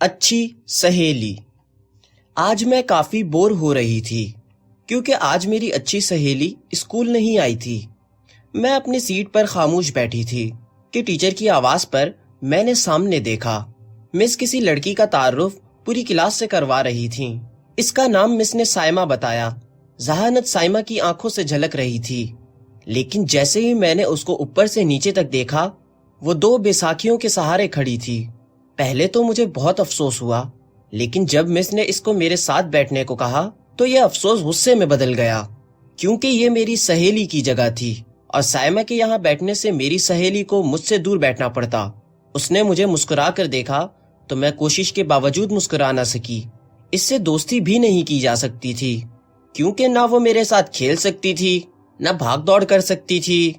اچھی سہیلی۔ آج میں کافی بور ہو رہی تھی کیونکہ آج میری اچھی سہیلی اسکول نہیں آئی تھی۔ میں اپنی سیٹ پر خاموش بیٹھی تھی کہ ٹیچر کی آواز پر میں نے سامنے دیکھا مس کسی لڑکی کا تعارف پوری کلاس سے کروا رہی تھیں۔ اس کا نام مس نے سائمہ بتایا۔ ذہانت سائمہ کی آنکھوں سے جھلک رہی تھی، لیکن جیسے ہی میں نے اس کو اوپر سے نیچے تک دیکھا، وہ دو بیساکھیوں کے سہارے کھڑی تھی۔ پہلے تو مجھے بہت افسوس ہوا، لیکن جب مس نے اس کو میرے ساتھ بیٹھنے کو کہا تو یہ افسوس غصے میں بدل گیا، کیونکہ یہ میری سہیلی کی جگہ تھی اور سائمہ کے یہاں بیٹھنے سے میری سہیلی کو مجھ سے دور بیٹھنا پڑتا۔ اس نے مجھے مسکرا کر دیکھا تو میں کوشش کے باوجود مسکرا نہ سکی۔ اس سے دوستی بھی نہیں کی جا سکتی تھی، کیونکہ نہ وہ میرے ساتھ کھیل سکتی تھی، نہ بھاگ دوڑ کر سکتی تھی،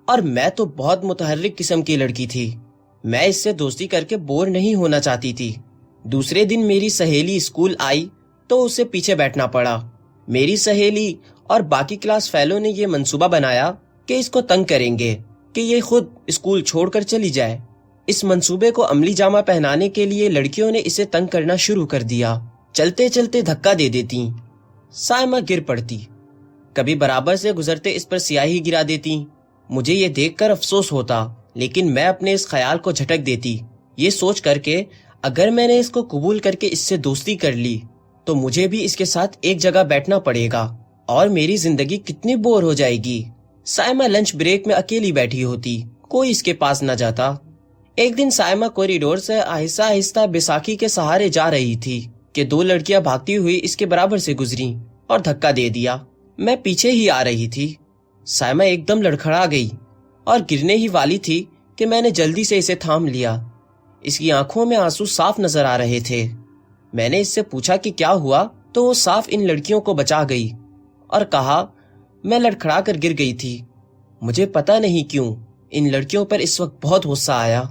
اور میں تو بہت متحرک قسم کی لڑکی تھی۔ میں اس سے دوستی کر کے بور نہیں ہونا چاہتی تھی۔ دوسرے دن میری سہیلی اسکول آئی تو اسے پیچھے بیٹھنا پڑا۔ میری سہیلی اور باقی کلاس فیلو نے یہ منصوبہ بنایا کہ اس کو تنگ کریں گے کہ یہ خود اسکول چھوڑ کر چلی جائے۔ اس منصوبے کو عملی جامہ پہنانے کے لیے لڑکیوں نے اسے تنگ کرنا شروع کر دیا۔ چلتے چلتے دھکا دے دیتی، سائمہ گر پڑتی، کبھی برابر سے گزرتے اس پر سیاہی گرا دیتی۔ مجھے یہ دیکھ کر افسوس ہوتا، لیکن میں اپنے اس خیال کو جھٹک دیتی، یہ سوچ کر کہ اگر میں نے اس کو قبول کر کے اس سے دوستی کر لی تو مجھے بھی اس کے ساتھ ایک جگہ بیٹھنا پڑے گا اور میری زندگی کتنی بور ہو جائے گی۔ سائمہ لنچ بریک میں اکیلی بیٹھی ہوتی، کوئی اس کے پاس نہ جاتا۔ ایک دن سائمہ کوریڈور سے آہستہ آہستہ بیساکھی کے سہارے جا رہی تھی کہ دو لڑکیاں بھاگتی ہوئی اس کے برابر سے گزریں اور دھکا دے دیا۔ میں پیچھے ہی آ رہی تھی۔ سائمہ ایک دم لڑکھڑا گئی اور گرنے ہی والی تھی کہ میں نے جلدی سے اسے تھام لیا۔ اس کی آنکھوں میں آنسو صاف نظر آ رہے تھے۔ میں نے اس سے پوچھا کہ کیا ہوا تو وہ صاف ان لڑکیوں کو بچا گئی اور کہا میں لڑکھڑا کر گر گئی تھی۔ مجھے پتہ نہیں کیوں ان لڑکیوں پر اس وقت بہت غصہ آیا۔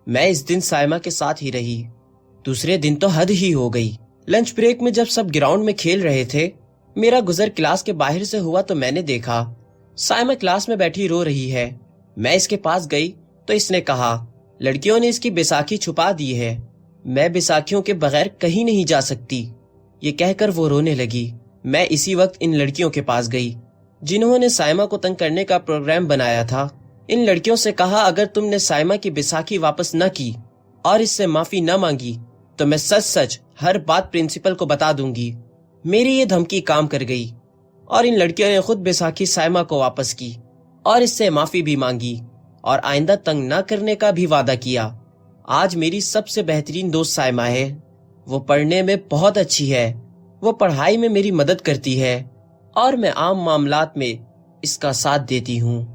میں اس دن سائمہ کے ساتھ ہی رہی۔ دوسرے دن تو حد ہی ہو گئی۔ لنچ بریک میں جب سب گراؤنڈ میں کھیل رہے تھے، میرا گزر کلاس کے باہر سے ہوا تو میں نے دیکھا سائمہ کلاس میں بیٹھی رو رہی ہے۔ میں اس کے پاس گئی تو اس نے کہا لڑکیوں نے اس کی بیساکھی چھپا دی ہے، میں بیساکھیوں کے بغیر کہیں نہیں جا سکتی۔ یہ کہہ کر وہ رونے لگی۔ میں اسی وقت ان لڑکیوں کے پاس گئی جنہوں نے سائمہ کو تنگ کرنے کا پروگرام بنایا تھا۔ ان لڑکیوں سے کہا اگر تم نے سائمہ کی بیساکھی واپس نہ کی اور اس سے معافی نہ مانگی تو میں سچ سچ ہر بات پرنسپل کو بتا دوں گی۔ میری یہ دھمکی کام کر گئی اور ان لڑکیوں نے خود بیساکھی سائمہ کو واپس کی اور اس سے معافی بھی مانگی اور آئندہ تنگ نہ کرنے کا بھی وعدہ کیا۔ آج میری سب سے بہترین دوست سائمہ ہے۔ وہ پڑھنے میں بہت اچھی ہے، وہ پڑھائی میں میری مدد کرتی ہے اور میں عام معاملات میں اس کا ساتھ دیتی ہوں۔